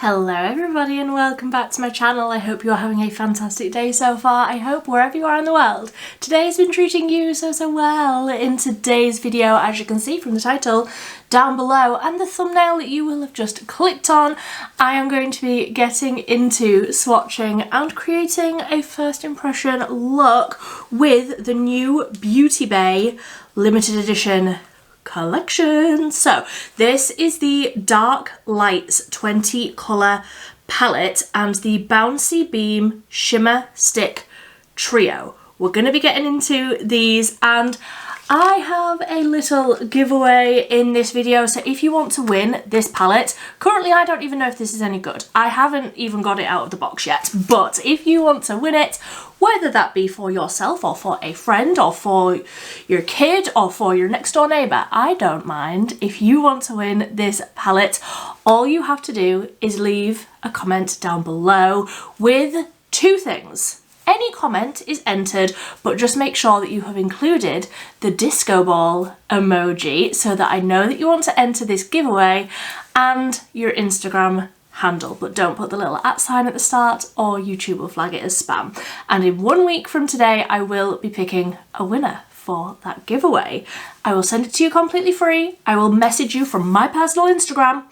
Hello everybody and welcome back to my channel. I hope you're having a fantastic day so far. I hope wherever you are in the world, today's been treating you so well. In today's video, as you can see from the title down below and the thumbnail that you will have just clicked on, I am going to be getting into swatching and creating a first impression look with the new Beauty Bay limited edition collection. So this is the Dark Lights 20 colour palette and the Bouncy Beam Shimmer Stick Trio. We're going to be getting into these and I have a little giveaway in this video, so if you want to win this palette, currently I don't even know if this is any good. I haven't even got it out of the box yet, but if you want to win it, whether that be for yourself or for a friend or for your kid or for your next door neighbour, I don't mind. If you want to win this palette, all you have to do is leave a comment down below with two things. Any comment is entered, but just make sure that you have included the disco ball emoji so that I know that you want to enter this giveaway, and your Instagram handle, but don't put the little @ sign at the start or YouTube will flag it as spam. And in 1 week from today, I will be picking a winner for that giveaway. I will send it to you completely free. I will message you from my personal Instagram.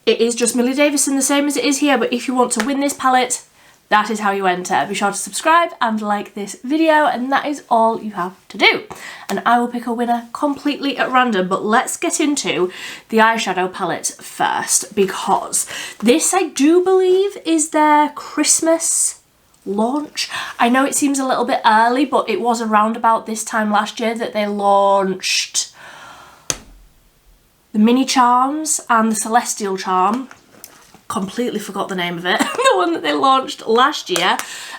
It is just Millie Davison, the same as it is here, but if you want to win this palette, that is how you enter. Be sure to subscribe and like this video, and that is all you have to do. And I will pick a winner completely at random, but let's get into the eyeshadow palette first, because this, I do believe, is their Christmas launch. I know it seems a little bit early, but it was around about this time last year that they launched the Mini Charms and the Celestial Charm. Completely forgot the name of it. The one that they launched last year,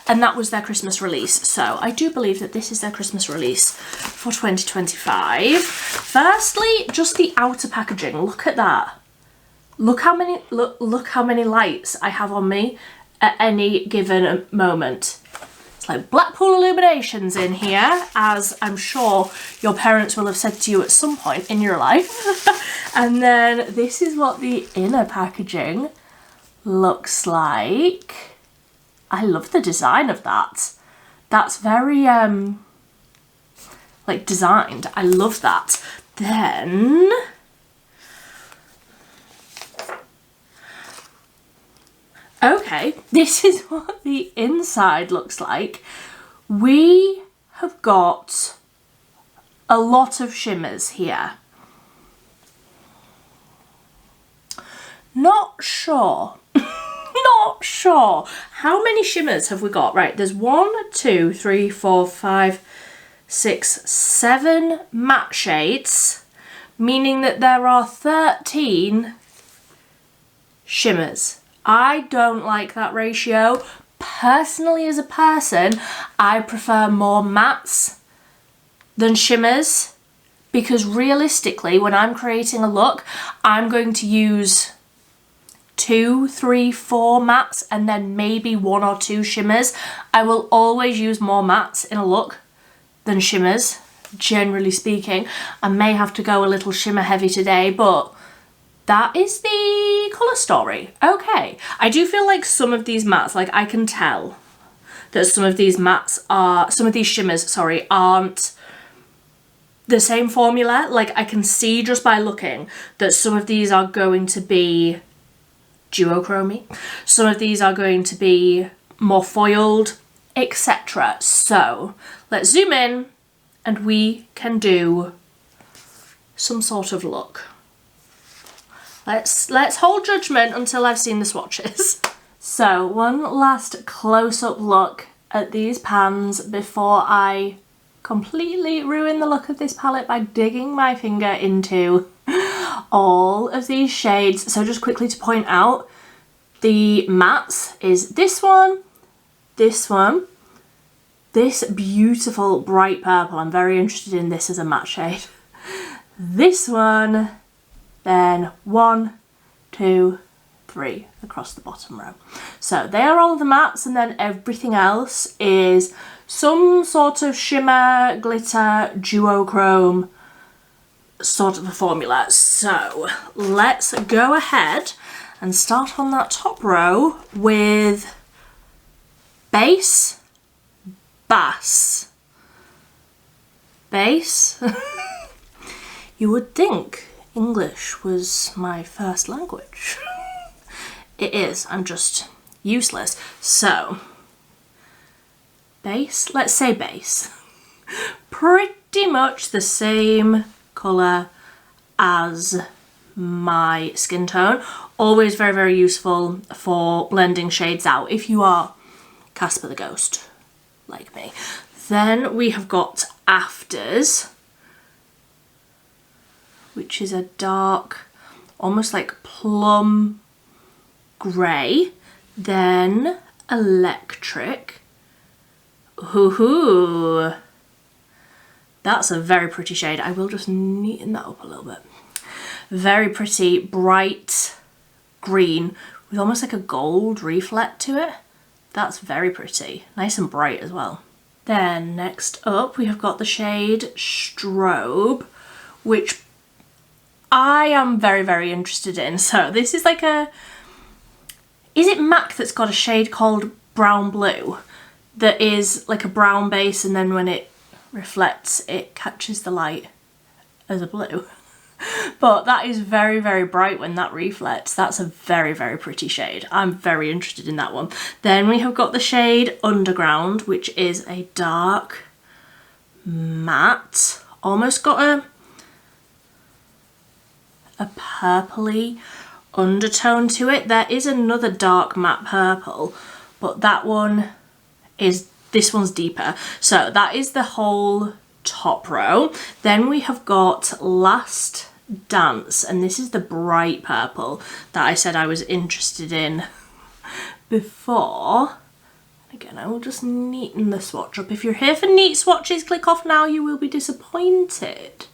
and that was their Christmas release. So I do believe that this is their Christmas release for 2025. Firstly, just the outer packaging. Look at that. Look how many lights I have on me at any given moment. It's like Blackpool illuminations in here, as I'm sure your parents will have said to you at some point in your life. And then this is what the inner packaging looks like. I love the design of that. That's very like designed. I love that. Then okay, this is what the inside looks like. We have got a lot of shimmers here. Not sure. Not sure. How many shimmers have we got? Right, there's 1, 2, 3, 4, 5, 6, 7 matte shades, meaning that there are 13 shimmers. I don't like that ratio. Personally, as a person, I prefer more mattes than shimmers, because realistically, when I'm creating a look, I'm going to use 2, 3, 4 mattes and then maybe 1 or 2 shimmers. I will always use more mattes in a look than shimmers, generally speaking. I may have to go a little shimmer heavy today, but that is the colour story. Okay, I do feel like some of these mattes, like I can tell that some of these shimmers, sorry, aren't the same formula. Like I can see just by looking that some of these are going to be duochromy, some of these are going to be more foiled, etc. So let's zoom in and we can do some sort of look. Let's hold judgment until I've seen the swatches. So one last close-up look at these pans before I completely ruin the look of this palette by digging my finger into all of these shades. So just quickly to point out, the mattes is this one, this beautiful bright purple. I'm very interested in this as a matte shade. This one, then 1, 2, 3 across the bottom row. So they are all the mattes, and then everything else is some sort of shimmer, glitter, duochrome sort of a formula. So let's go ahead and start on that top row with bass, bass, bass. You would think English was my first language. It is, I'm just useless. So, bass, let's say bass. Pretty much the same colour as my skin tone. Always very, very useful for blending shades out if you are Casper the Ghost, like me. Then we have got Afters, which is a dark, almost like plum grey. Then Electric. Ooh, that's a very pretty shade. I will just neaten that up a little bit. Very pretty, bright green with almost like a gold reflect to it. That's very pretty. Nice and bright as well. Then next up we have got the shade Strobe, which I am very, very interested in. So this is like a... Is it MAC that's got a shade called Brown Blue that is like a brown base, and then when it reflects it catches the light as a blue? But that is very, very bright when that reflects. That's a very, very pretty shade. I'm very interested in that one. Then we have got the shade Underground, which is a dark matte. Almost got a purpley undertone to it. There is another dark matte purple, but that one is, this one's deeper. So that is the whole top row. Then we have got Last Dance, and this is the bright purple that I said I was interested in before. Again, I will just neaten the swatch up. If you're here for neat swatches, click off now, you will be disappointed.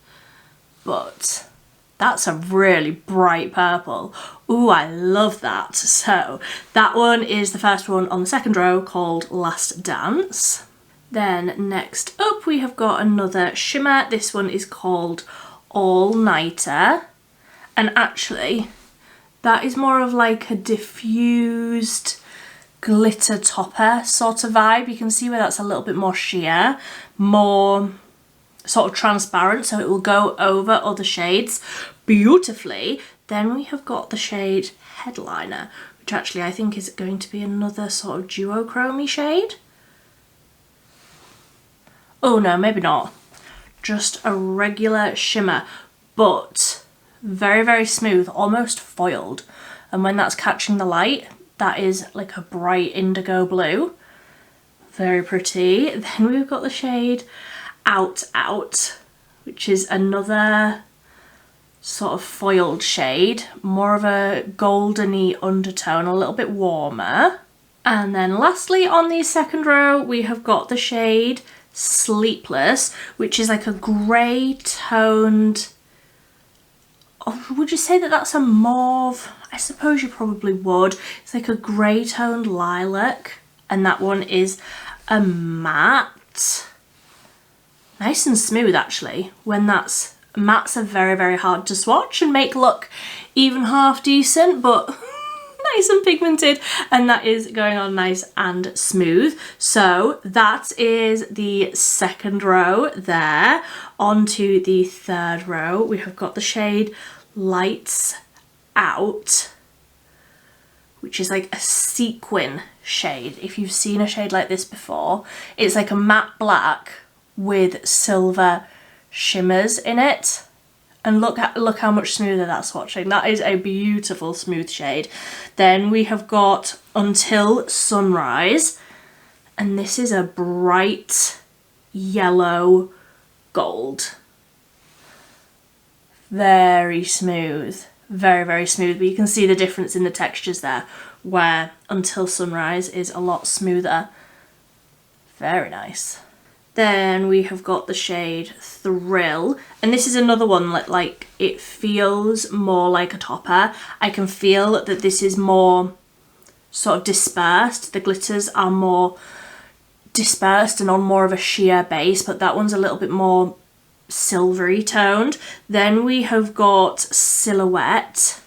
But that's a really bright purple. Ooh, I love that. So that one is the first one on the second row, called Last Dance. Then next up we have got another shimmer. This one is called All Nighter, and actually that is more of like a diffused glitter topper sort of vibe. You can see where that's a little bit more sheer, more sort of transparent, so it will go over other shades beautifully. Then we have got the shade Headliner, which actually I think is going to be another sort of duochrome-y shade. Oh no, maybe not. Just a regular shimmer, but very, very smooth, almost foiled. And when that's catching the light, that is like a bright indigo blue. Very pretty. Then we've got the shade Out Out, which is another sort of foiled shade, more of a goldeny undertone, a little bit warmer. And then lastly on the second row, we have got the shade Sleepless, which is like a grey toned, oh, would you say that that's a mauve? I suppose you probably would. It's like a grey toned lilac, and that one is a matte. Nice and smooth actually. When that's, mattes are very, very hard to swatch and make look even half decent, but nice and pigmented, and that is going on nice and smooth. So that is the second row there. On to the third row, we have got the shade Lights Out, which is like a sequin shade. If you've seen a shade like this before, it's like a matte black with silver shimmers in it. And look how much smoother that's swatching. That is a beautiful smooth shade. Then we have got Until Sunrise, and this is a bright yellow gold. Very smooth, very, very smooth. But you can see the difference in the textures there, where Until Sunrise is a lot smoother. Very nice. Then we have got the shade Thrill, and this is another one that like it feels more like a topper. I can feel that this is more sort of dispersed. The glitters are more dispersed and on more of a sheer base, but that one's a little bit more silvery toned. Then we have got Silhouette,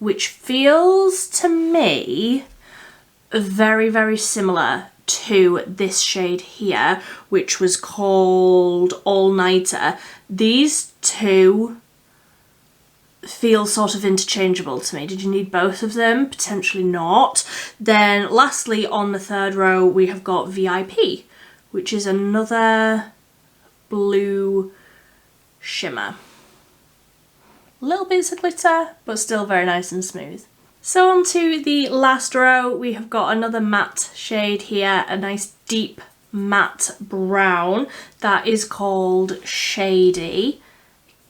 which feels to me very, very similar to this shade here, which was called All Nighter. These two feel sort of interchangeable to me. Did you need both of them? Potentially not. Then lastly, on the third row, we have got VIP, which is another blue shimmer. Little bits of glitter, but still very nice and smooth. So on to the last row, we have got another matte shade here, a nice deep matte brown that is called Shady.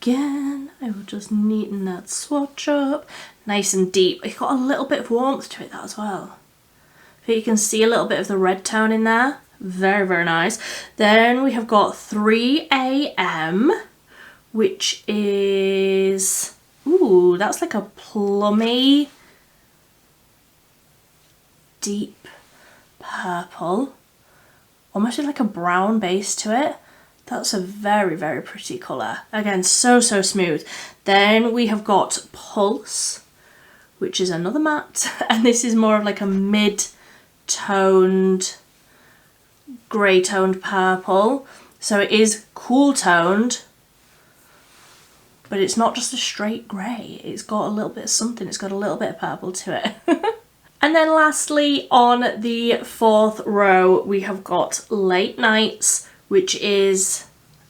Again, I will just neaten that swatch up. Nice and deep. It's got a little bit of warmth to it, that as well. But you can see a little bit of the red tone in there. Very, very nice. Then we have got 3 AM, which is, ooh, that's like a plummy, deep purple. Almost with like a brown base to it. That's a very, very pretty colour. Again, so, so smooth. Then we have got Pulse, which is another matte. And this is more of like a mid-toned, grey-toned purple. So it is cool-toned, but it's not just a straight grey. It's got a little bit of something. It's got a little bit of purple to it. And then lastly, on the fourth row, we have got Late Nights, which is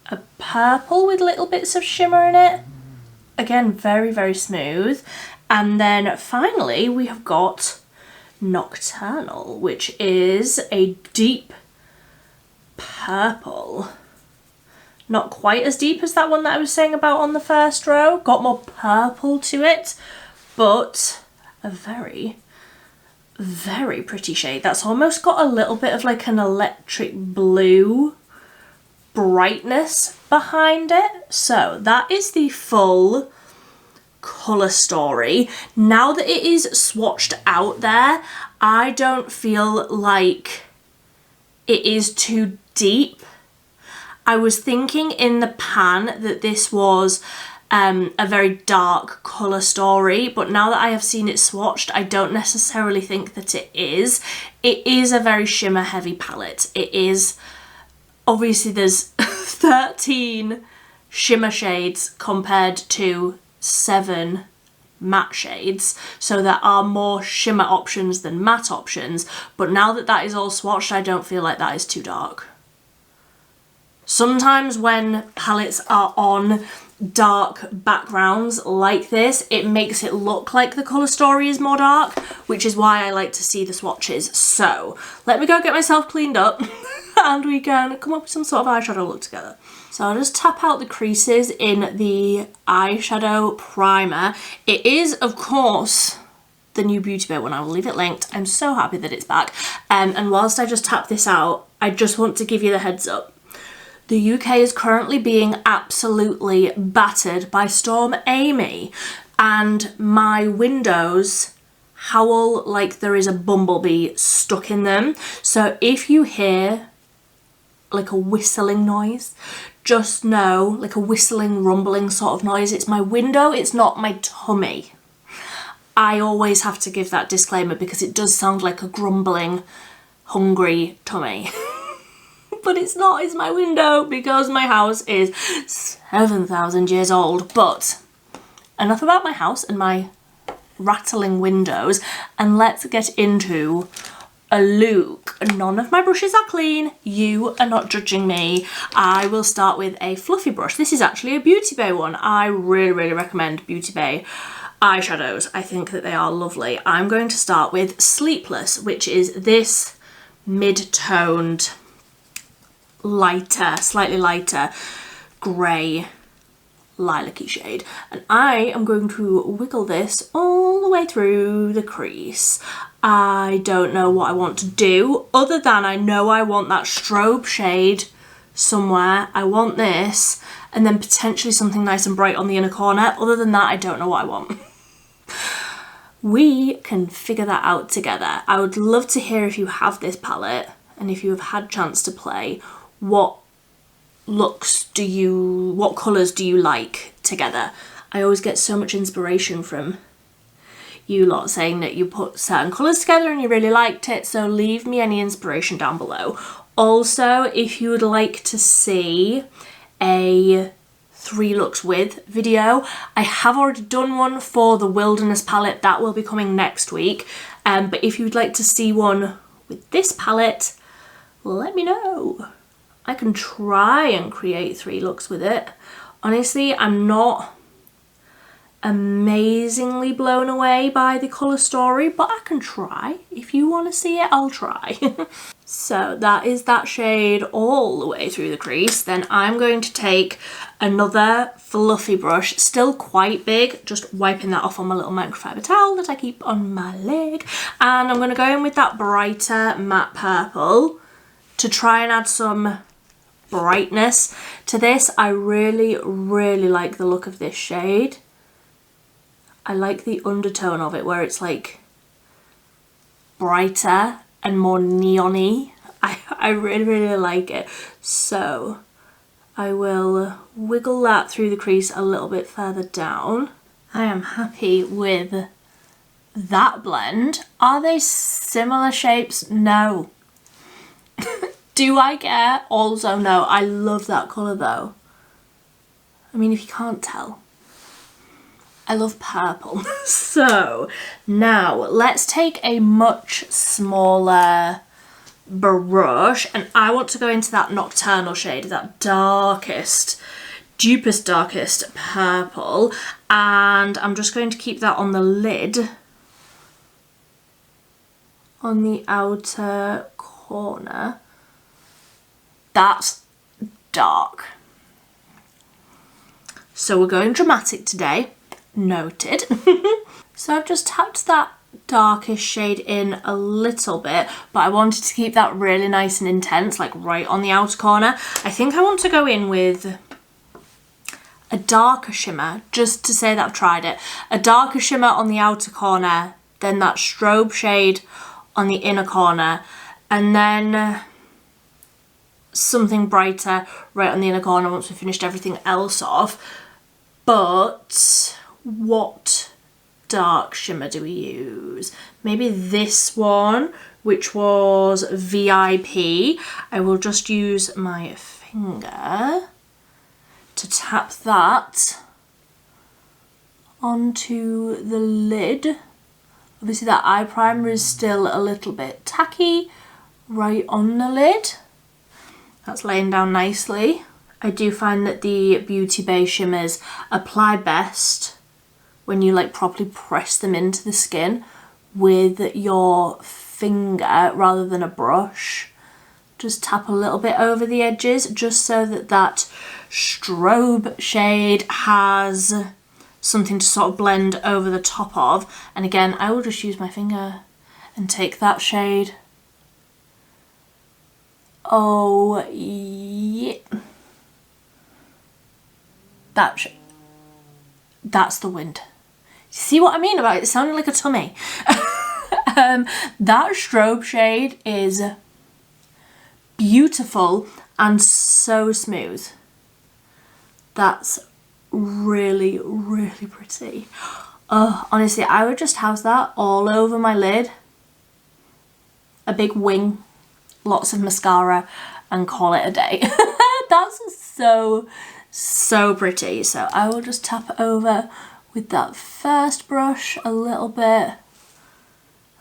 a purple with little bits of shimmer in it. Again, very, very smooth. And then finally, we have got Nocturnal, which is a deep purple. Not quite as deep as that one that I was saying about on the first row. Got more purple to it, but a very, very pretty shade. That's almost got a little bit of like an electric blue brightness behind it. So that is the full colour story. Now that it is swatched out there, I don't feel like it is too deep. I was thinking in the pan that this was a very dark colour story, but now that I have seen it swatched, I don't necessarily think that it is. It is a very shimmer heavy palette. It is, obviously there's 13 shimmer shades compared to 7 matte shades, so there are more shimmer options than matte options, but now that that is all swatched, I don't feel like that is too dark. Sometimes when palettes are on dark backgrounds like this, it makes it look like the colour story is more dark, which is why I like to see the swatches. So let me go get myself cleaned up and we can come up with some sort of eyeshadow look together. So I'll just tap out the creases in the eyeshadow primer. It is, of course, the new Beauty Bay one. I will leave it linked. I'm so happy that it's back. And whilst I just tap this out, I just want to give you the heads up. The UK is currently being absolutely battered by Storm Amy, and my windows howl like there is a bumblebee stuck in them. So if you hear like a whistling noise, just know, like a whistling, rumbling sort of noise, it's my window, it's not my tummy. I always have to give that disclaimer because it does sound like a grumbling, hungry tummy. But it's not, it's my window because my house is 7,000 years old. But enough about my house and my rattling windows, and let's get into a look. None of my brushes are clean. You are not judging me. I will start with a fluffy brush. This is actually a Beauty Bay one. I really, really recommend Beauty Bay eyeshadows. I think that they are lovely. I'm going to start with Sleepless, which is this mid-toned, lighter, slightly lighter grey lilac-y shade, and I am going to wiggle this all the way through the crease. I don't know what I want to do other than I know I want that strobe shade somewhere. I want this, and then potentially something nice and bright on the inner corner. Other than that, I don't know what I want. We can figure that out together. I would love to hear if you have this palette and if you have had chance to play, what looks do you, what colours do you like together? I always get so much inspiration from you lot saying that you put certain colours together and you really liked it, so leave me any inspiration down below. Also, if you would like to see a 3 looks with video, I have already done one for the Wilderness palette. That will be coming next week. But if you'd like to see one with this palette, let me know. I can try and create 3 looks with it. Honestly, I'm not amazingly blown away by the colour story, but I can try. If you want to see it, I'll try. So that is that shade all the way through the crease. Then I'm going to take another fluffy brush, still quite big, just wiping that off on my little microfiber towel that I keep on my leg. And I'm going to go in with that brighter matte purple to try and add some brightness to this. I really, really like the look of this shade. I like the undertone of it where it's like brighter and more neon-y. I really, really like it. So I will wiggle that through the crease a little bit further down. I am happy with that blend. Are they similar shapes? No. Do I care? Also no. I love that colour though. I mean, if you can't tell, I love purple. So now let's take a much smaller brush, and I want to go into that nocturnal shade, that darkest, deepest, darkest purple, and I'm just going to keep that on the lid, on the outer corner. That's dark. So we're going dramatic today. Noted. So I've just tapped that darkish shade in a little bit, but I wanted to keep that really nice and intense, like right on the outer corner. I think I want to go in with a darker shimmer, just to say that I've tried it. A darker shimmer on the outer corner, then that strobe shade on the inner corner, and then something brighter right on the inner corner once we've finished everything else off. But what dark shimmer do we use? Maybe this one, which was VIP. I will just use my finger to tap that onto the lid. Obviously that eye primer is still a little bit tacky right on the lid. That's laying down nicely. I do find that the Beauty Bay shimmers apply best when you like properly press them into the skin with your finger rather than a brush. Just tap a little bit over the edges just so that that strobe shade has something to sort of blend over the top of. And again, I will just use my finger and take that shade. Oh yeah. That's the wind. See what I mean about it? It sounded like a tummy. That strobe shade is beautiful and so smooth. That's really, really pretty. Honestly, I would just have that all over my lid. A big wing, lots of mascara, and call it a day. That's so pretty. So I will just tap over with that first brush a little bit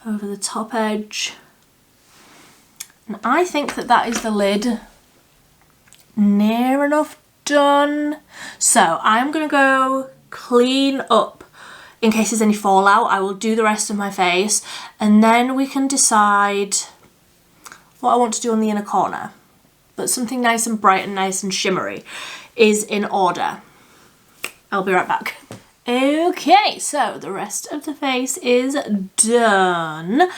over the top edge. And I think that that is the lid near enough done. So I'm gonna go clean up in case there's any fallout. I will do the rest of my face and then we can decide what I want to do on the inner corner. But something nice and bright and nice and shimmery is in order. I'll be right back. Okay, so the rest of the face is done.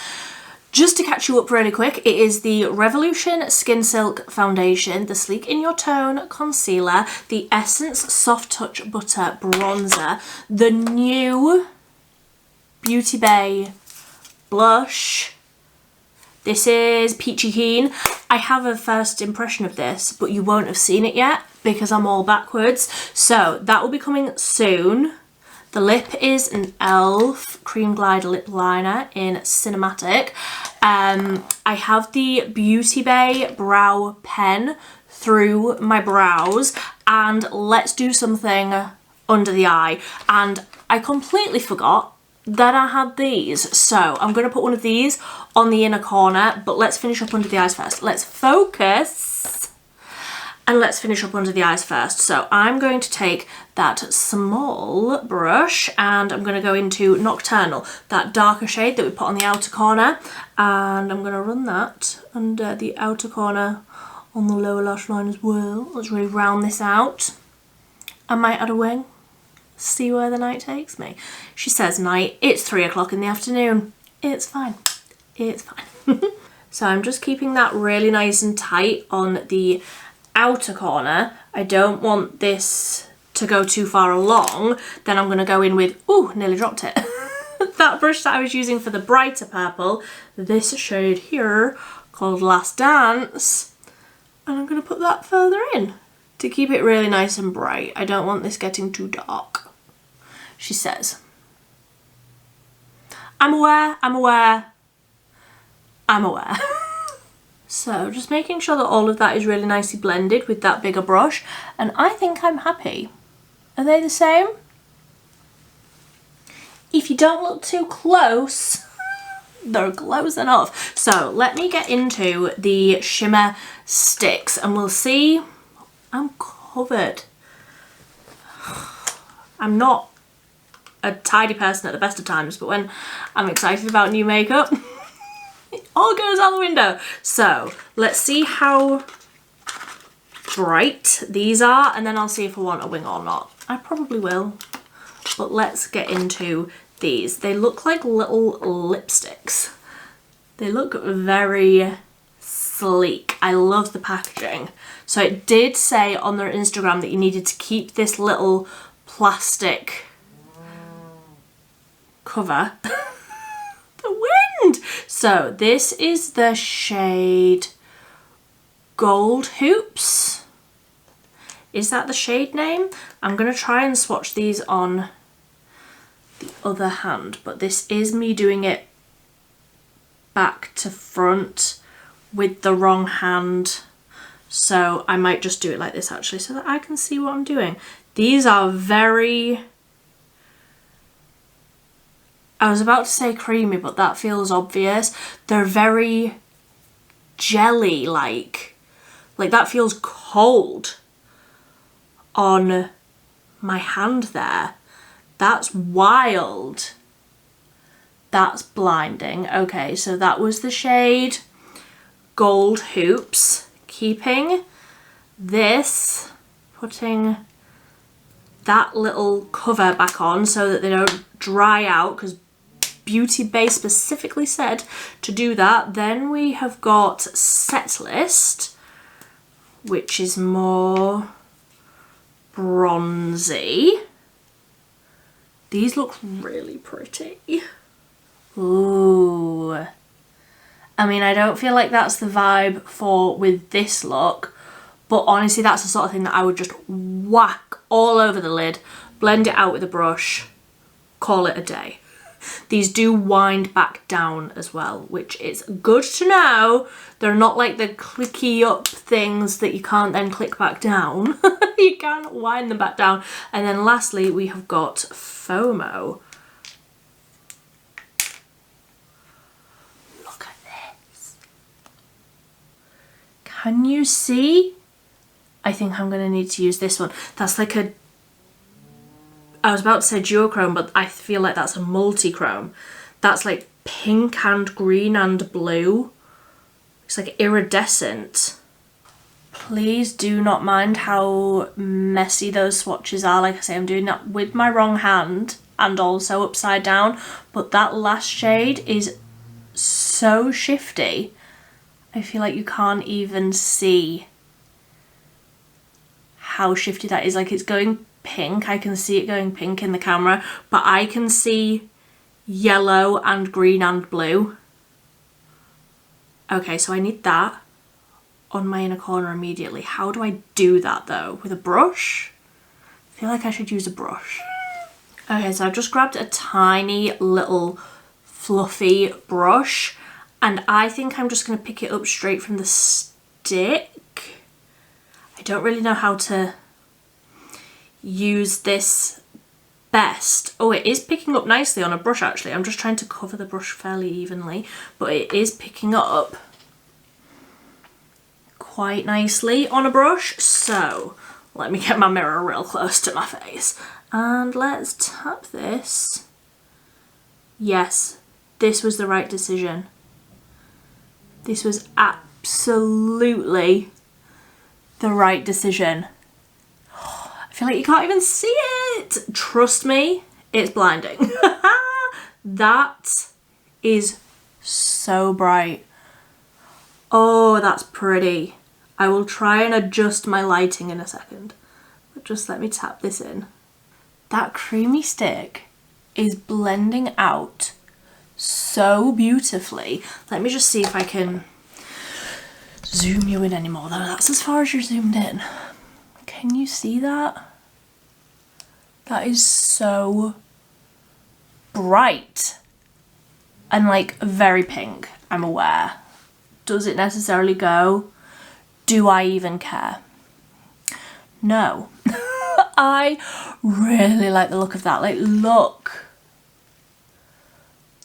Just to catch you up really quick, it is the Revolution Skin Silk Foundation, the Sleek in Your Tone Concealer, the Essence Soft Touch Butter Bronzer, the new Beauty Bay Blush. This is Peachy Keen. I have a first impression of this, but you won't have seen it yet because I'm all backwards. So that will be coming soon. The lip is an e.l.f. Cream Glide lip liner in Cinematic. I have the Beauty Bay brow pen through my brows, and let's do something under the eye. And I completely forgot that I had these, so I'm going to put one of these on the inner corner, but let's finish up under the eyes first. Let's focus and let's finish up under the eyes first. So I'm going to take that small brush and I'm going to go into Nocturnal, that darker shade that we put on the outer corner, and I'm going to run that under the outer corner on the lower lash line as well. Let's really round this out. I might add a wing. See where the night takes me. She says night, it's 3 o'clock in the afternoon. It's fine, it's fine. So I'm just keeping that really nice and tight on the outer corner. I don't want this to go too far along. Then I'm gonna go in with, ooh, nearly dropped it. That brush that I was using for the brighter purple, this shade here called Last Dance. And I'm gonna put that further in to keep it really nice and bright. I don't want this getting too dark. She says. I'm aware, I'm aware, I'm aware. So just making sure that all of that is really nicely blended with that bigger brush, and I think I'm happy. Are they the same? If you don't look too close, they're close enough. So let me get into the shimmer sticks and we'll see. I'm covered. I'm not a tidy person at the best of times, but when I'm excited about new makeup, it all goes out the window. So let's see how bright these are, and then I'll see if I want a wing or not. I probably will, but let's get into these. They look like little lipsticks. They look very sleek. I love the packaging. So it did say on their Instagram that you needed to keep this little plastic cover. The wind! So this is the shade Gold Hoops. Is that the shade name? I'm going to try and swatch these on the other hand, but this is me doing it back to front with the wrong hand. So I might just do it like this actually so that I can see what I'm doing. These are very, I was about to say creamy, but that feels obvious. They're very jelly-like. Like that feels cold on my hand there. That's wild. That's blinding. Okay, so that was the shade Gold Hoops. Keeping this, putting that little cover back on so that they don't dry out, because Beauty Bay specifically said to do that. Then we have got Set List, which is more bronzy. These look really pretty. Ooh. I mean, I don't feel like that's the vibe for with this look, but honestly that's the sort of thing that I would just whack all over the lid, blend it out with a brush, call it a day. These do wind back down as well, which is good to know. They're not like the clicky up things that you can't then click back down. You can't wind them back down. And then lastly, we have got FOMO. Look at this. Can you see? I think I'm going to need to use this one. That's like a, I was about to say duochrome, but I feel like that's a multi-chrome. That's like pink and green and blue. It's like iridescent. Please do not mind how messy those swatches are. Like I say, I'm doing that with my wrong hand and also upside down, but that last shade is so shifty. I feel like you can't even see how shifty that is. Like it's going pink, I can see it going pink in the camera, but I can see yellow and green and blue. Okay, so I need that on my inner corner immediately. How do I do that though? With a brush? I feel like I should use a brush. Okay, so I've just grabbed a tiny little fluffy brush and I think I'm just going to pick it up straight from the stick. I don't really know how to use this best. Oh, it is picking up nicely on a brush actually. I'm just trying to cover the brush fairly evenly, but it is picking up quite nicely on a brush. So let me get my mirror real close to my face and let's tap this. Yes, this was the right decision. This was absolutely the right decision. I feel like you can't even see it. Trust me, it's blinding. That is so bright. Oh, that's pretty. I will try and adjust my lighting in a second. But just let me tap this in. That creamy stick is blending out so beautifully. Let me just see if I can zoom you in anymore. That's as far as you're zoomed in. Can you see that? That is so bright and like very pink, I'm aware. Does it necessarily go? Do I even care? No. I really like the look of that. Like, look.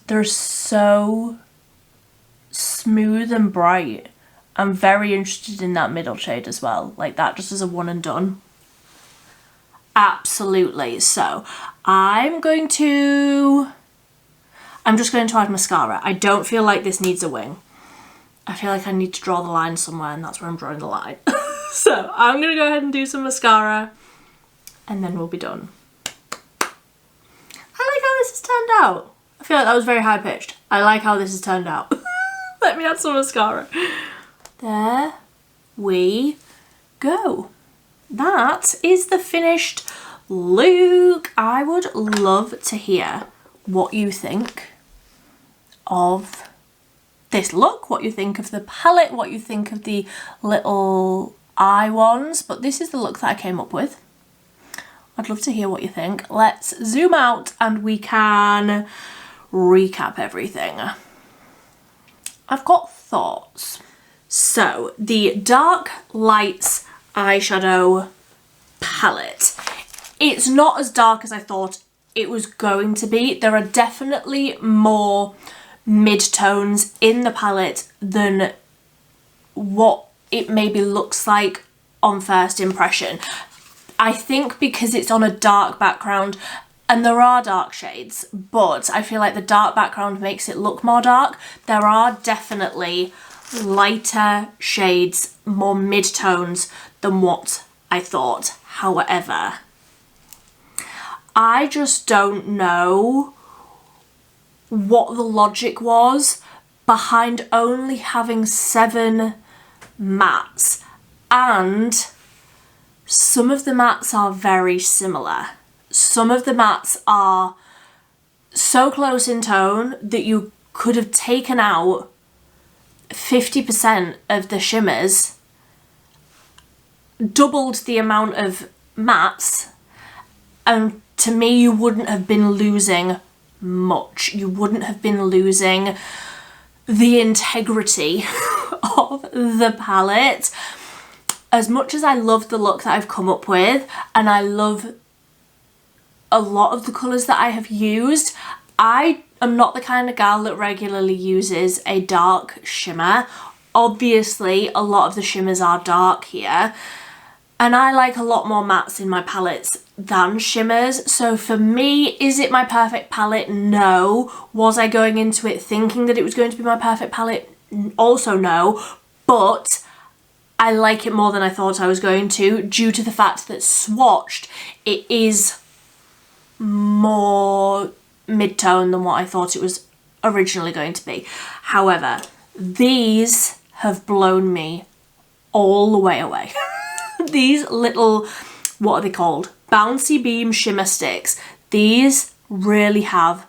They're so smooth and bright. I'm very interested in that middle shade as well. Like that just as a one and done. Absolutely. So I'm just going to add mascara. I don't feel like this needs a wing. I feel like I need to draw the line somewhere and that's where I'm drawing the line. So I'm going to go ahead and do some mascara and then we'll be done. I like how this has turned out. I feel like that was very high pitched. I like how this has turned out. Let me add some mascara. There we go. That is the finished look. I would love to hear what you think of this look, what you think of the palette, what you think of the little eye ones, but this is the look that I came up with. I'd love to hear what you think. Let's zoom out and we can recap everything. I've got thoughts. So the Dark Lights eyeshadow palette, it's not as dark as I thought it was going to be. There are definitely more mid-tones in the palette than what it maybe looks like on first impression. I think because it's on a dark background, and there are dark shades, but I feel like the dark background makes it look more dark. There are definitely lighter shades, more mid-tones than what I thought. However, I just don't know what the logic was behind only having 7 mattes, and some of the mattes are very similar. Some of the mattes are so close in tone that you could have taken out 50% of the shimmers, doubled the amount of mattes, and to me you wouldn't have been losing much. You wouldn't have been losing the integrity of the palette. As much as I love the look that I've come up with, and I love a lot of the colours that I have used, I am not the kind of gal that regularly uses a dark shimmer. Obviously, a lot of the shimmers are dark here, and I like a lot more mattes in my palettes than shimmers. So for me, is it my perfect palette? No. Was I going into it thinking that it was going to be my perfect palette? Also no. But I like it more than I thought I was going to, due to the fact that swatched, it is more mid-tone than what I thought it was originally going to be. However, these have blown me all the way away. These little, what are they called? Bouncy Beam shimmer sticks. These really have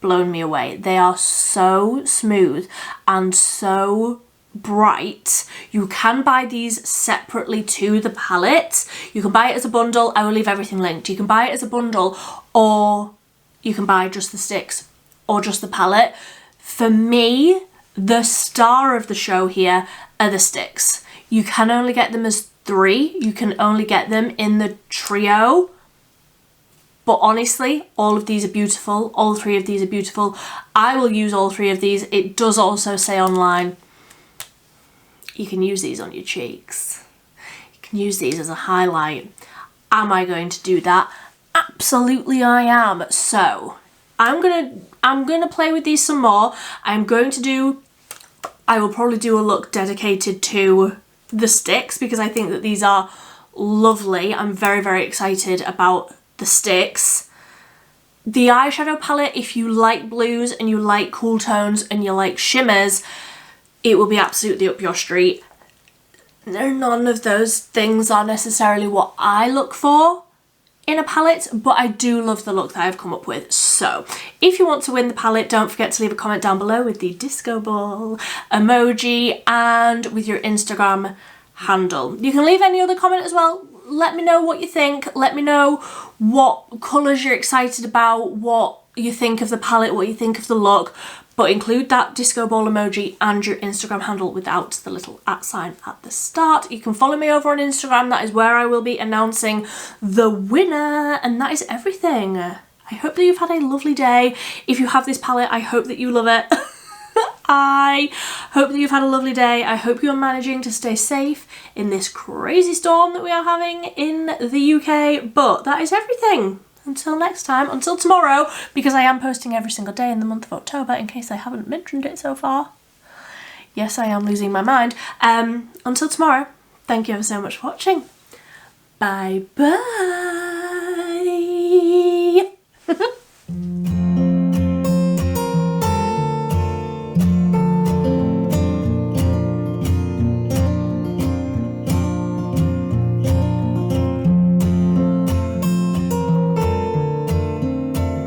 blown me away. They are so smooth and so bright, you can buy these separately to the palette. You can buy it as a bundle. I will leave everything linked. You can buy it as a bundle, or you can buy just the sticks or just the palette. For me, the star of the show here are the sticks. You can only get them as 3. You can only get them in the trio. But honestly, all of these are beautiful. All 3 of these are beautiful. I will use all 3 of these. It does also say online, you can use these on your cheeks. You can use these as a highlight. Am I going to do that? Absolutely I am. So I'm gonna play with these some more. I will probably do a look dedicated to the sticks because I think that these are lovely. I'm very, very excited about the sticks. The eyeshadow palette, if you like blues and you like cool tones and you like shimmers, it will be absolutely up your street. None of those things are necessarily what I look for in a palette, but I do love the look that I've come up with. So if you want to win the palette, don't forget to leave a comment down below with the disco ball emoji and with your Instagram handle. You can leave any other comment as well. Let me know what you think. Let me know what colours you're excited about, what you think of the palette, what you think of the look, but include that disco ball emoji and your Instagram handle without the little @ sign at the start. You can follow me over on Instagram. That is where I will be announcing the winner, and that is everything. I hope that you've had a lovely day. If you have this palette, I hope that you love it. I hope that you've had a lovely day. I hope you're managing to stay safe in this crazy storm that we are having in the UK. But that is everything. Until next time, until tomorrow, because I am posting every single day in the month of October, in case I haven't mentioned it so far. Yes, I am losing my mind. Until tomorrow, thank you ever so much for watching. Bye bye.